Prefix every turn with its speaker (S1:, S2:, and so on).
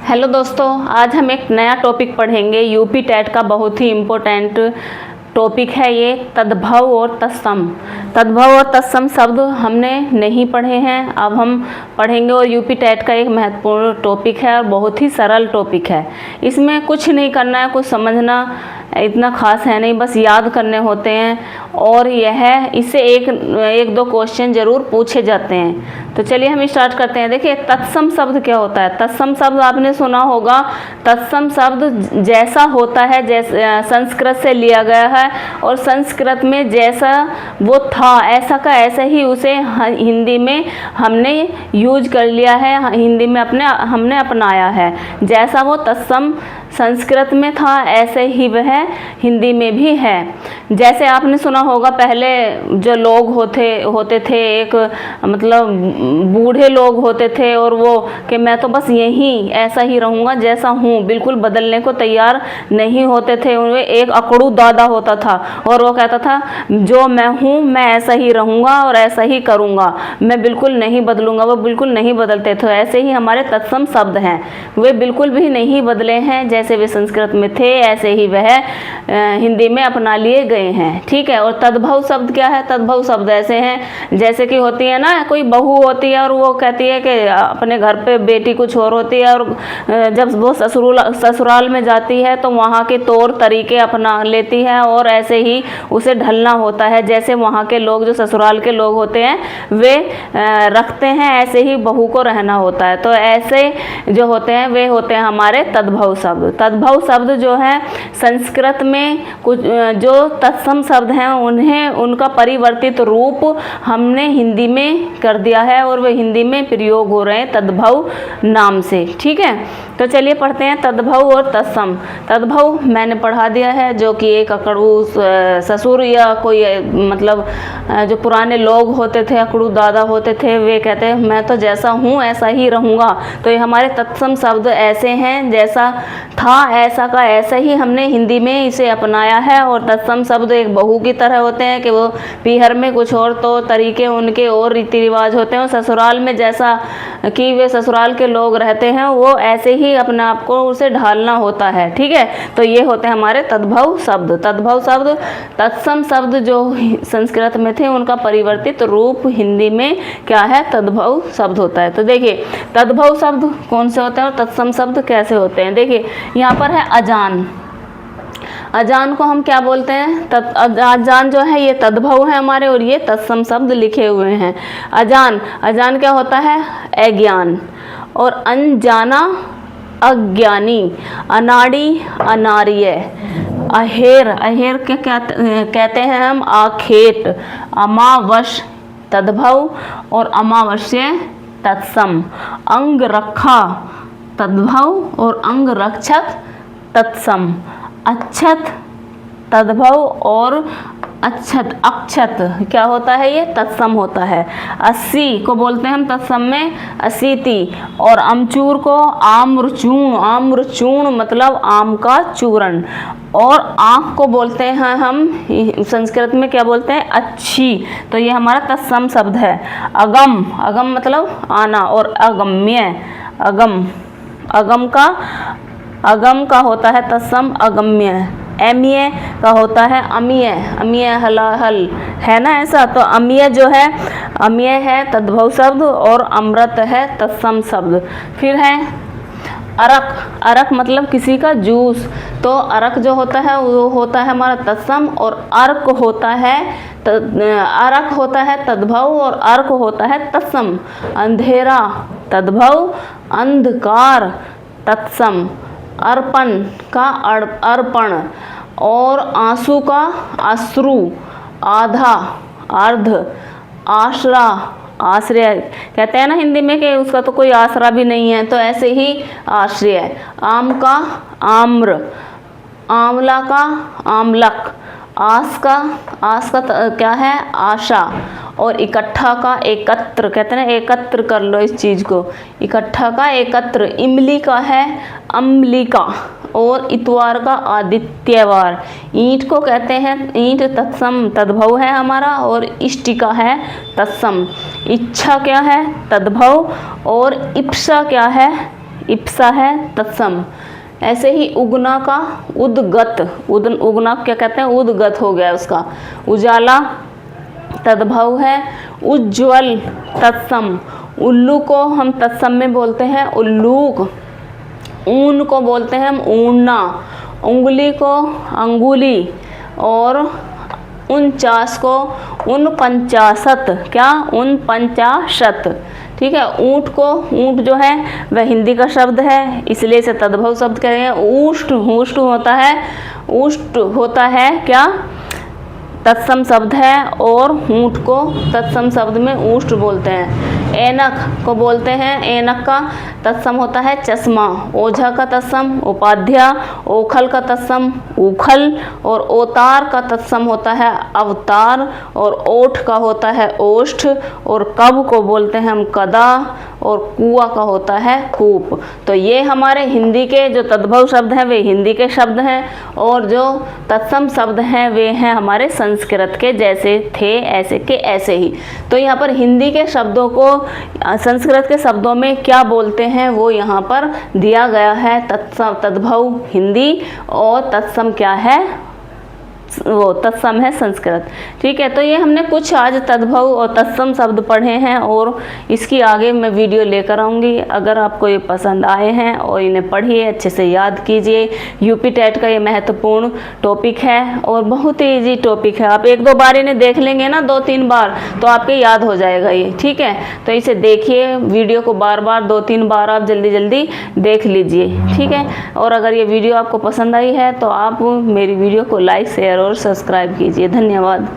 S1: Hello दोस्तों, आज हम एक नया टॉपिक पढ़ेंगे। यूपी टेट का बहुत ही इम्पोर्टेंट टॉपिक है ये, तद्भव और तत्सम। तद्भव और तत्सम शब्द हमने नहीं पढ़े हैं, अब हम पढ़ेंगे। और यूपी टेट का एक महत्वपूर्ण टॉपिक है और बहुत ही सरल टॉपिक है। इसमें कुछ नहीं करना है, कुछ समझना इतना खास है नहीं, बस याद करने होते हैं। और यह इससे एक दो क्वेश्चन ज़रूर पूछे जाते हैं। तो चलिए हम स्टार्ट करते हैं। देखिए, तत्सम शब्द क्या होता है। तत्सम शब्द आपने सुना होगा। तत्सम शब्द जैसा होता है, जैसे संस्कृत से लिया गया है और संस्कृत में जैसा वो था ऐसा का ऐसा ही उसे हिंदी में हमने यूज कर लिया है, हिंदी में हमने अपनाया है। जैसा वो तत्सम संस्कृत में था ऐसे ही वह हिंदी में भी है। जैसे आपने सुना होगा, पहले जो लोग होते थे, एक मतलब बूढ़े लोग होते थे, और वो कि मैं तो बस यहीं ऐसा ही रहूँगा जैसा हूँ, बिल्कुल बदलने को तैयार नहीं होते थे। उनमें एक अकड़ू दादा होता था और वो कहता था जो मैं हूँ मैं ऐसा ही रहूँगा और ऐसा ही करूँगा, मैं बिल्कुल नहीं बदलूँगा। वो बिल्कुल नहीं बदलते थे। ऐसे ही हमारे तत्सम शब्द हैं, वे बिल्कुल भी नहीं बदले हैं। जैसे वे संस्कृत में थे ऐसे ही वह हिंदी में अपना लिए गए हैं। ठीक है। और तद्भव शब्द क्या है। तद्भव शब्द ऐसे हैं जैसे कि होती है ना, कोई बहू होती है और वो कहती है कि अपने घर पे बेटी कुछ और होती है, और जब वो ससुराल में जाती है तो वहाँ के तौर तरीके अपना लेती है और ऐसे ही उसे ढलना होता है। जैसे वहाँ के लोग, जो ससुराल के लोग होते हैं, वे रखते हैं, ऐसे ही बहू को रहना होता है। तो ऐसे जो होते हैं वे होते हैं हमारे तद्भव शब्द। तद्भव शब्द जो है संस्कृत में कुछ जो तत्सम शब्द हैं उनका परिवर्तित रूप हमने हिंदी में कर दिया है और वे हिंदी में प्रयोग हो रहे हैं तद्भव नाम से। ठीक है। तो चलिए पढ़ते हैं तद्भव और तत्सम। तद्भव मैंने पढ़ा दिया है, जो कि एक अकड़ू ससुर या कोई मतलब जो पुराने लोग होते थे, अकड़ू दादा होते थे, वे कहते हैं मैं तो जैसा हूँ ऐसा ही रहूँगा। तो ये हमारे तत्सम शब्द ऐसे हैं, जैसा था ऐसा का ऐसा ही हमने हिंदी में इसे अपनाया है। और तत्सम शब्द एक बहू की तरह होते हैं कि वो पीहर में कुछ और तो तरीके उनके और रीति रिवाज होते हैं, और ससुराल में जैसा कि वे ससुराल के लोग रहते हैं वो ऐसे ही अपने आप को उसे ढालना होता है। ठीक है। तो ये होते हैं हमारे तद्भव शब्द। तद्भव शब्द, तत्सम शब्द जो संस्कृत में थे उनका परिवर्तित रूप हिंदी में क्या है, तद्भव शब्द होता है। तो देखिए तद्भव शब्द कौन से होते हैं और तत्सम शब्द कैसे होते हैं। देखिए यहाँ पर है अजान। अजान को हम क्या बोलते हैं, अजान जो है ये तद्भव है हमारे, और ये तत्सम शब्द लिखे हुए हैं। अजान, अजान क्या होता है, अज्ञान। और अनजाना, अज्ञानी। अनाड़ी, अनार्य। अहेर, अहेर के क्या कहते हैं हम, आखेट। अमावश तद्भव और अमावस्या तत्सम। अंग रखा तद्भव और अंग रक्षक तत्सम। अच्छत तद्भव और अच्छत अक्षत क्या होता है, ये तत्सम होता है। अस्सी को बोलते हैं हम तत्सम में असीति। और अमचूर को आम्रचूर्ण। आम्रचूर्ण मतलब आम का चूर्ण। और आँख को बोलते हैं हम संस्कृत में क्या बोलते हैं, अच्छी। तो ये हमारा तत्सम शब्द है। अगम, अगम मतलब आना। और अगम्य, अगम, अगम का होता है तत्सम अगम्य। अमीय का होता है अमीय। अमीय हलाहल है ना ऐसा। तो अमीय जो है, अमीय है तद्भव शब्द और अमृत है तत्सम शब्द। फिर है अरक। अरक मतलब किसी का जूस। तो अरक जो होता है वो होता है हमारा तत्सम, और अर्क होता है अरक होता है तद्भव और अर्क होता है तत्सम। अंधेरा तद्भव, अंधकार तत्सम। अर्पण का अर्पण। और आंसू का अश्रु। आधा, अर्ध। आश्रा, आश्रय कहते हैं ना हिंदी में कि उसका तो कोई आसरा भी नहीं है, तो ऐसे ही आश्रय। आम का आम्र। आंवला का आमलक। आस का क्या है, आशा। और इकट्ठा का एकत्र, कहते हैं ना एकत्र कर लो इस चीज़ को, इकट्ठा का एकत्र। इमली का है अम्लिका। और इतवार का आदित्यवार। ईंट को कहते हैं, ईंट तत्सम तद्भव है हमारा, और इष्टिका है तत्सम। इच्छा क्या है, तद्भव। और इप्सा क्या है, इप्सा है तत्सम। ऐसे ही उगना का उद्गत, उगना क्या कहते हैं, उद्गत हो गया उसका। उजाला तद्भव है उज्ज्वल तत्सम। उल्लू को हम तत्सम में बोलते हैं उल्लूक। ऊन को बोलते हैं हम ऊना। उंगली को अंगुली। और 49 को 49, क्या 49। ठीक है। ऊँट को, ऊँट जो है वह हिंदी का शब्द है, इसलिए इसे तद्भव शब्द कहेंगे। ऊष्ट, ऊष्ट होता है, ऊष्ट होता है क्या, तत्सम शब्द है। और ऊँट को तत्सम शब्द में ऊष्ट बोलते हैं। ऐनक को बोलते हैं, ऐनक का तत्सम होता है चश्मा। ओझा का तत्सम उपाध्या। ओखल का तत्सम उखल। और ओतार का तत्सम होता है अवतार। और ओठ का होता है ओष्ठ। और कब को बोलते हैं हम कदा। और कुआ का होता है कूप। तो ये हमारे हिंदी के जो तद्भव शब्द हैं वे हिंदी के शब्द हैं, और जो तत्सम शब्द हैं वे हैं हमारे संस्कृत के, जैसे थे ऐसे के ऐसे ही। तो यहाँ पर हिंदी के शब्दों को संस्कृत के शब्दों में क्या बोलते हैं वो यहाँ पर दिया गया है। तत्सम, तद्भव हिंदी, और तत्सम क्या है, वो तत्सम है संस्कृत। ठीक है। तो ये हमने कुछ आज तद्भव और तत्सम शब्द पढ़े हैं, और इसकी आगे मैं वीडियो लेकर आऊँगी। अगर आपको ये पसंद आए हैं और इन्हें पढ़िए, अच्छे से याद कीजिए। यूपी टेट का ये महत्वपूर्ण टॉपिक है और बहुत ही ईजी टॉपिक है। आप 1-2 बार इन्हें देख लेंगे ना, 2-3 बार, तो आपके याद हो जाएगा ये। ठीक है। तो इसे देखिए, वीडियो को बार बार 2-3 बार आप जल्दी जल्दी देख लीजिए। ठीक है। और अगर ये वीडियो आपको पसंद आई है तो आप मेरी वीडियो को लाइक, शेयर और सब्सक्राइब कीजिए। धन्यवाद।